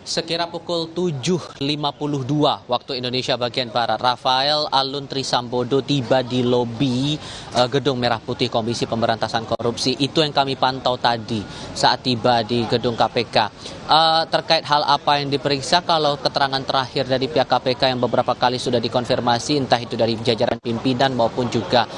Sekira pukul 7.52 waktu Indonesia bagian Barat, Rafael Alun Trisambodo tiba di lobi Gedung Merah Putih Komisi Pemberantasan Korupsi. Itu yang kami pantau tadi saat tiba di gedung KPK. Terkait hal apa yang diperiksa, kalau keterangan terakhir dari pihak KPK yang beberapa kali sudah dikonfirmasi, entah itu dari jajaran pimpinan maupun juga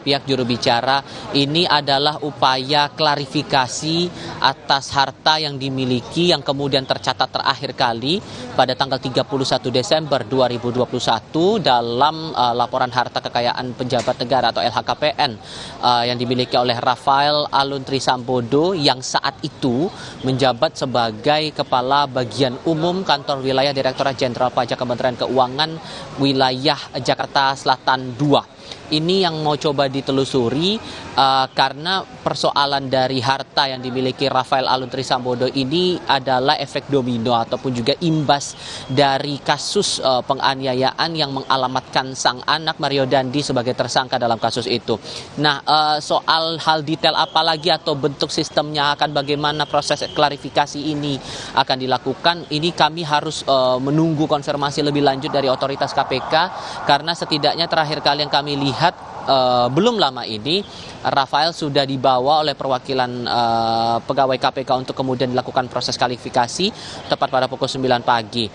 pihak juru bicara, ini adalah upaya klarifikasi atas harta yang dimiliki yang kemudian tercatat terakhir kali pada tanggal 31 Desember 2021 dalam laporan harta kekayaan pejabat negara atau LHKPN yang dimiliki oleh Rafael Alun Trisambodo yang saat itu menjabat sebagai Kepala Bagian Umum Kantor Wilayah Direktorat Jenderal Pajak Kementerian Keuangan Wilayah Jakarta Selatan 2. Ini yang mau coba ditelusuri karena persoalan dari harta yang dimiliki Rafael Alun Trisambodo ini adalah efek domino ataupun juga imbas dari kasus penganiayaan yang mengalamatkan sang anak Mario Dandi sebagai tersangka dalam kasus itu. Nah, soal hal detail apa lagi atau bentuk sistemnya, akan bagaimana proses klarifikasi ini akan dilakukan, ini kami harus menunggu konfirmasi lebih lanjut dari otoritas KPK, karena setidaknya terakhir kali yang kami lihat belum lama ini Rafael sudah dibawa oleh perwakilan pegawai KPK untuk kemudian dilakukan proses klarifikasi tepat pada pukul 9 pagi.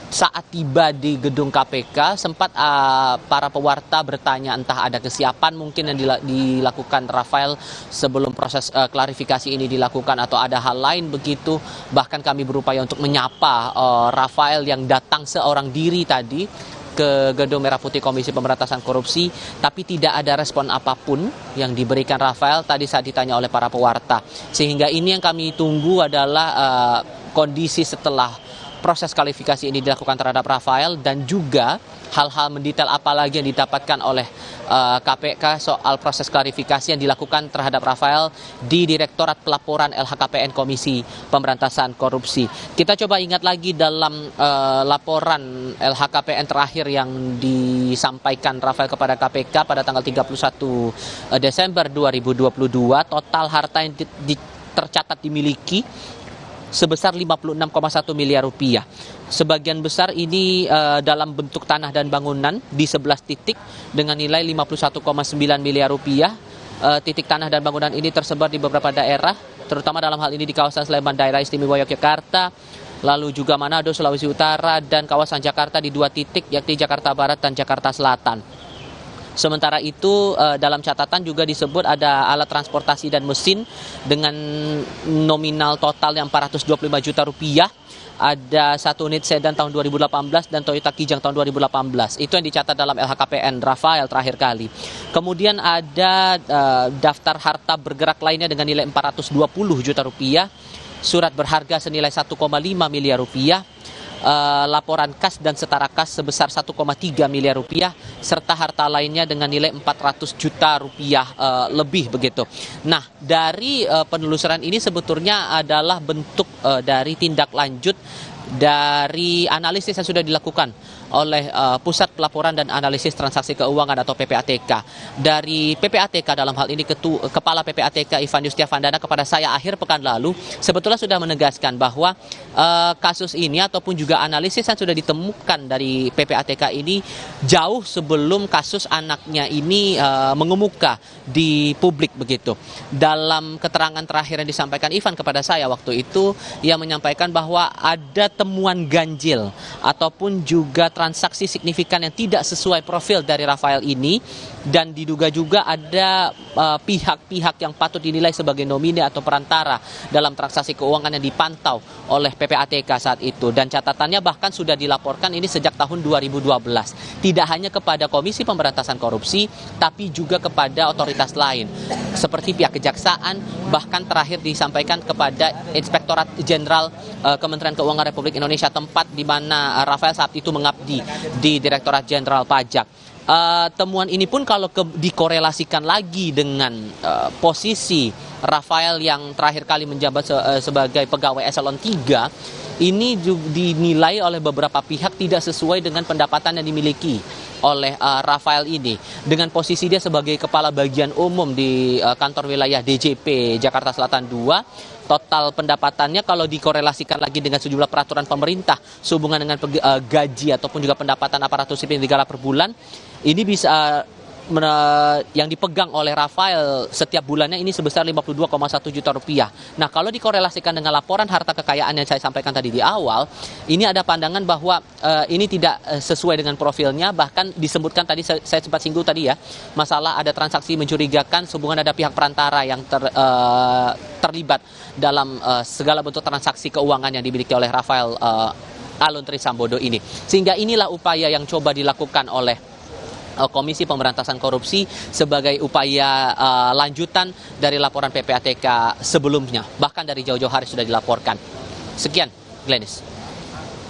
Saat tiba di gedung KPK sempat para pewarta bertanya entah ada kesiapan mungkin yang dilakukan Rafael sebelum proses klarifikasi ini dilakukan atau ada hal lain begitu. Bahkan kami berupaya untuk menyapa Rafael yang datang seorang diri tadi ke Gedung Merah Putih Komisi Pemberantasan Korupsi, tapi tidak ada respon apapun yang diberikan Rafael tadi saat ditanya oleh para pewarta. Sehingga ini yang kami tunggu adalah kondisi setelah proses kualifikasi ini dilakukan terhadap Rafael, dan juga hal-hal mendetail apa lagi yang didapatkan oleh KPK soal proses klarifikasi yang dilakukan terhadap Rafael di Direktorat Pelaporan LHKPN Komisi Pemberantasan Korupsi. Kita coba ingat lagi dalam laporan LHKPN terakhir yang disampaikan Rafael kepada KPK pada tanggal 31 Desember 2022, total harta yang tercatat dimiliki sebesar 56,1 miliar rupiah. Sebagian besar ini dalam bentuk tanah dan bangunan di 11 titik dengan nilai 51,9 miliar rupiah. Titik tanah dan bangunan ini tersebar di beberapa daerah, terutama dalam hal ini di kawasan Sleman, Daerah Istimewa Yogyakarta, lalu juga Manado, Sulawesi Utara, dan kawasan Jakarta di 2 titik, yakni Jakarta Barat dan Jakarta Selatan. Sementara itu dalam catatan juga disebut ada alat transportasi dan mesin dengan nominal total yang 425 juta rupiah. Ada 1 unit sedan tahun 2018 dan Toyota Kijang tahun 2018. Itu yang dicatat dalam LHKPN Rafael terakhir kali. Kemudian ada daftar harta bergerak lainnya dengan nilai 420 juta rupiah. Surat berharga senilai 1,5 miliar rupiah. Laporan kas dan setara kas sebesar 1,3 miliar rupiah, serta harta lainnya dengan nilai 400 juta rupiah lebih begitu. Nah, dari penelusuran ini sebetulnya adalah bentuk dari tindak lanjut dari analisis yang sudah dilakukan oleh Pusat Pelaporan dan Analisis Transaksi Keuangan atau PPATK. Dari PPATK dalam hal ini Kepala PPATK Ivan Yustiavandana kepada saya akhir pekan lalu sebetulnya sudah menegaskan bahwa kasus ini ataupun juga analisis yang sudah ditemukan dari PPATK ini jauh sebelum kasus anaknya ini mengemuka di publik begitu. Dalam keterangan terakhir yang disampaikan Ivan kepada saya waktu itu, ia menyampaikan bahwa ada temuan ganjil ataupun juga transaksi signifikan yang tidak sesuai profil dari Rafael ini, dan diduga juga ada pihak-pihak yang patut dinilai sebagai nomine atau perantara dalam transaksi keuangan yang dipantau oleh PPATK saat itu. Dan catatannya bahkan sudah dilaporkan ini sejak tahun 2012. Tidak hanya kepada Komisi Pemberantasan Korupsi, tapi juga kepada otoritas lain seperti pihak kejaksaan, bahkan terakhir disampaikan kepada Inspektorat Jenderal Kementerian Keuangan Republik Indonesia, tempat di mana Rafael saat itu mengabdi di Direktorat Jenderal Pajak. Temuan ini pun kalau dikorelasikan lagi dengan posisi Rafael yang terakhir kali menjabat sebagai pegawai eselon 3, ini juga dinilai oleh beberapa pihak tidak sesuai dengan pendapatan yang dimiliki oleh Rafael ini. Dengan posisi dia sebagai kepala bagian umum di kantor wilayah DJP Jakarta Selatan 2, total pendapatannya kalau dikorelasikan lagi dengan sejumlah peraturan pemerintah sehubungan dengan gaji ataupun juga pendapatan aparatur sipil negara per bulan, ini bisa yang dipegang oleh Rafael setiap bulannya ini sebesar 52,1 juta rupiah. Nah, kalau dikorelasikan dengan laporan harta kekayaan yang saya sampaikan tadi di awal, ini ada pandangan bahwa ini tidak sesuai dengan profilnya. Bahkan disebutkan tadi, saya sempat singgung tadi ya, masalah ada transaksi mencurigakan sehubungan ada pihak perantara yang terlibat dalam segala bentuk transaksi keuangan yang dimiliki oleh Rafael Alun Trisambodo ini. Sehingga inilah upaya yang coba dilakukan oleh Komisi Pemberantasan Korupsi sebagai upaya lanjutan dari laporan PPATK sebelumnya. Bahkan dari jauh-jauh hari sudah dilaporkan. Sekian, Glenis.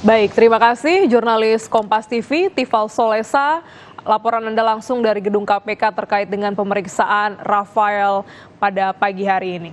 Baik, terima kasih jurnalis Kompas TV, Tifal Solesa. Laporan Anda langsung dari gedung KPK terkait dengan pemeriksaan Rafael pada pagi hari ini.